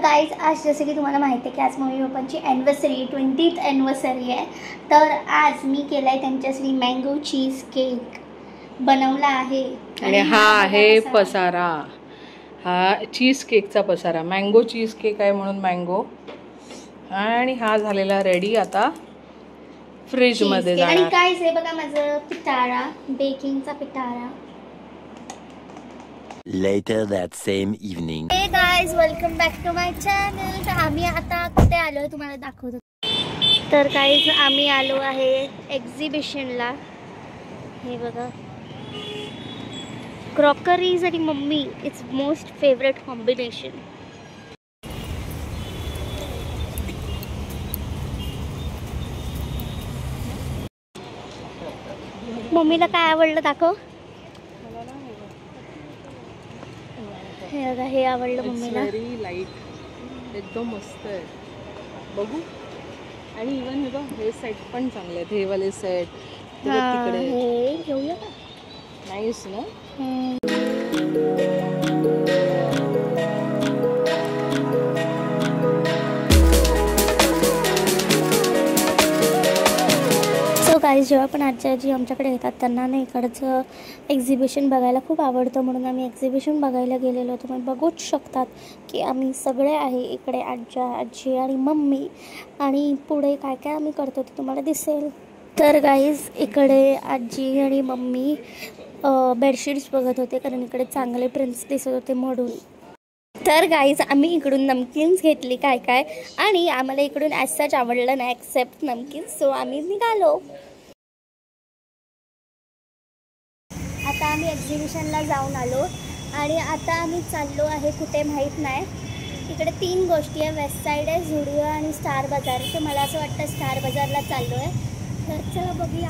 Guys आज जसे की तुम्हाला माहिती आहे की आज मम्मी पप्पांची ॲनिव्हर्सरी 20th ॲनिव्हर्सरी आहे. तर आज मी केला आहे त्यांच्यासाठी मँगो चीज केक बनवला आहे. आणि हा आहे पसारा, हा चीज केकचा पसारा. मँगो चीज केक आहे म्हणून मँगो. आणि हा झालेला रेडी, आता फ्रीज मध्ये जाणार. आणि काय आहे बघा माझं पिटारा, बेकिंगचा पिटारा. Later that same evening. Hey guys, welcome back to my channel. तर आम्ही आता कुठे आलो आहे तुम्हाला दाखवतो. तर गाईज आम्ही आलो आहे एक्झिबिशनला. हे बघा, क्रॉकरीज आणि mummy it's most favourite combination. मम्मीला काय आवडलं दाखव. हे बघा, हे आवडलं मम्मीला. व्हेरी लाईट, एकदम मस्त आहे बघू. आणि इवन हे बघ, हे सेट पण चांगले आहेत. हे वाले सेट तिकडे हे घेऊया का? नाईस ना. गाईज जेव्हा पण आजी आजी आमच्याकडे येतात त्यांना ना इकडचं एक्झिबिशन बघायला खूप आवडतं, म्हणून आम्ही एक्झिबिशन बघायला गेलेलो. तुम्ही बघूच शकतात की आम्ही सगळे आहे इकडे, आजी आणि मम्मी. आणि पुढे काय काय आम्ही करतो ते तुम्हाला दिसेल. तर गाईज इकडे आजी आणि मम्मी बेडशीट्स बघत होते, कारण इकडे चांगले प्रिंट्स दिसत होते म्हणून. तर गाईज आम्ही इकडून नमकीन्स घेतली काय काय, आणि आम्हाला इकडून ॲज सच आवडलं नाही एक्सेप्ट नमकीन्स, सो आम्ही निघालो. आता आम्ही एक्झिबिशनला जाऊन आलो आणि आता आम्ही चाललो आहे कुठे माहीत नाही. इकडे 3 गोष्टी आहे, वेस्ट साईड आहे, झुडिओ आणि स्टार बाजार. तर मला असं वाटतं स्टार बाजारला चाललो आहे. तर चला बघूया.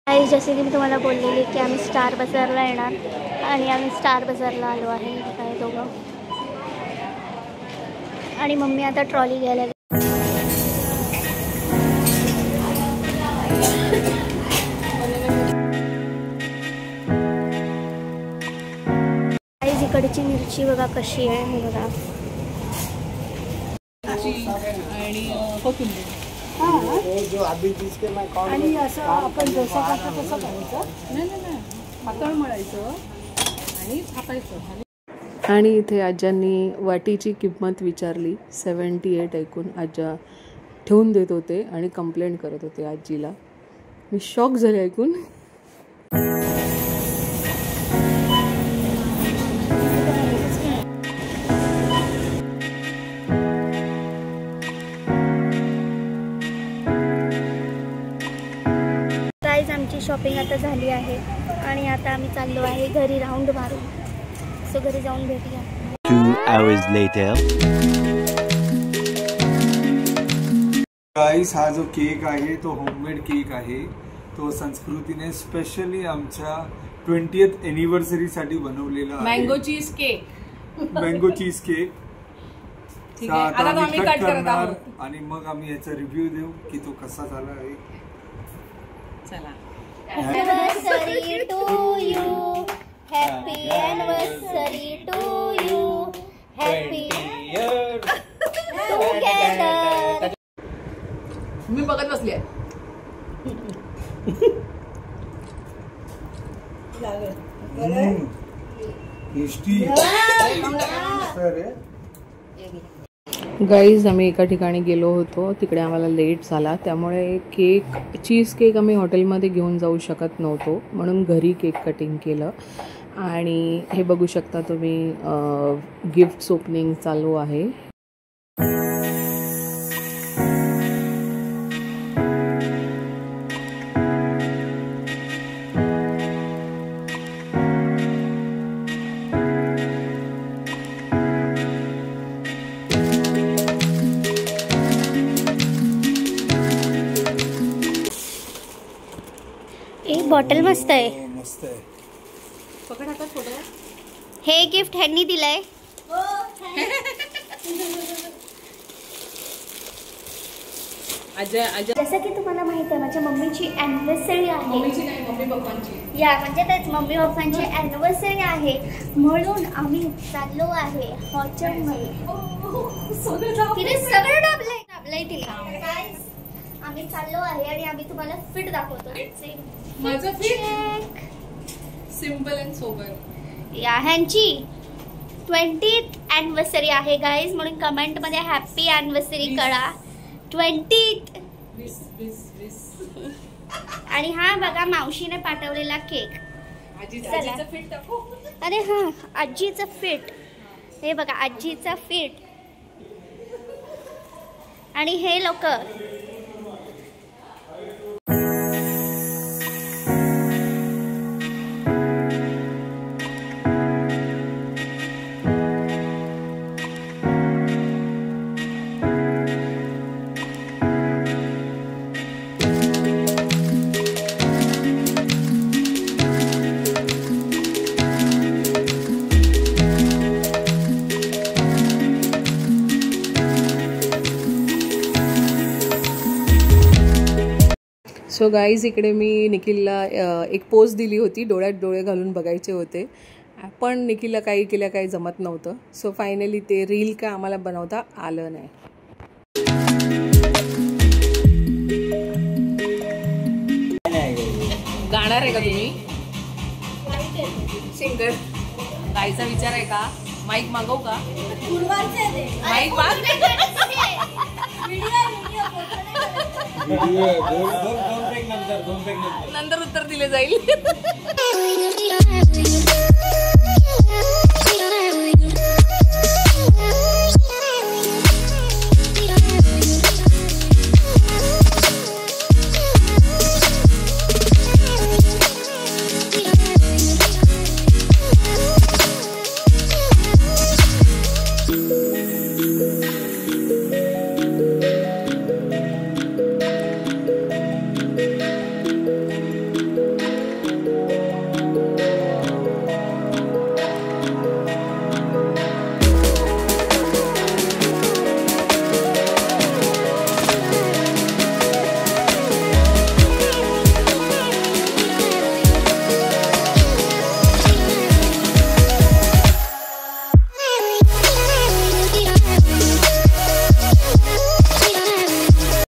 काही जसे की मी तुम्हाला बोललेली की आम्ही स्टार बाजारला येणार, आणि आम्ही स्टार बाजारला आलो आहे. काय दोघं आणि मम्मी आता ट्रॉली घ्यायला. इकडची मिरची बघा कशी आहे, हे बघा. आणि कोथिंबीर. आणि असं आपण जसं करतो तसं करायचं. नाही, पातळ मळायचं आणि थापायचं. आणि इथे आज्यांनी वाटीची किंमत विचारली, 78 ऐकून आज्या ठेवून देत होते आणि कंप्लेंट करत होते आजीला. मी शॉक झाले ऐकून. गाईज आमची शॉपिंग आता झाली आहे आणि आता आम्ही चाललो आहे घरी राऊंड मारून. सो घरी जाऊन भेटूया. 2 hours later. गाईस हा जो केक आहे तो होममेड केक आहे. तो संस्कृतीने स्पेशली आमच्या 20th एनिव्हर्सरी साठी बनवलेला आहे. Mango cheese cake. Mango cheese cake. ठीक आहे, आता आम्ही कट करणार आणि मग आम्ही याचा रिव्ह्यू देऊ की तो कसा झाला आहे. चला. Anniversary to you, happy anniversary to you, happy together. मी बघत बसली आहे. गाईज आम्ही एका ठिकाणी गेलो होतो, तिकडे आम्हाला लेट झाला, त्यामुळे चीज केक आम्ही हॉटेलमध्ये घेऊन जाऊ शकत नव्हतो, म्हणून घरी केक कटिंग केलं. आणि हे बघू शकता तुम्ही, गिफ्ट्स ओपनिंग चालू आहे. एक बॉटल मस्त आहे. मस्त आहे. पकड आता फोटो. हे गिफ्ट ह्यांनी दिलंय. जसं की तुम्हाला माहिती आहे माझ्या मम्मीची ॲनिव्हर्सरी आहे. मम्मी पप्पांची. या म्हणजे तेच मम्मी पप्पांची ॲनिव्हर्सरी आहे, म्हणून आम्ही चाललो आहे हॉटेलमध्ये. तिने सगळं दाबलंय तिला. Guys, आम्ही चाललो आहे आणि आम्ही तुम्हाला फिट दाखवतो. माझं फिट सिंपल अँड सोबर. या ह्यांची 20th अॅनिव्हर्सरी आहे गाईज, म्हणून कमेंट मध्ये हॅपी अॅनिव्हर्सरी करा. 20th. आणि हा बघा मावशीने पाठवलेला केक. अरे हा आजीचं फिट. हे बघा आजीचा फिट. आणि हे लोक सो गाईज इकडे मी निखिलला एक पोज दिली होती, डोळ्यात डोळे घालून बघायचे होते, पण निखिलला काही केल्या काही जमत नव्हतं. सो फायनली ते रील काय आम्हाला बनवता आलं नाही. गाणार आहे का तुम्ही? सिंगर गायचा विचार आहे का? माईक मागवू का? माईक माग. नंतर उत्तर दिले जाईल.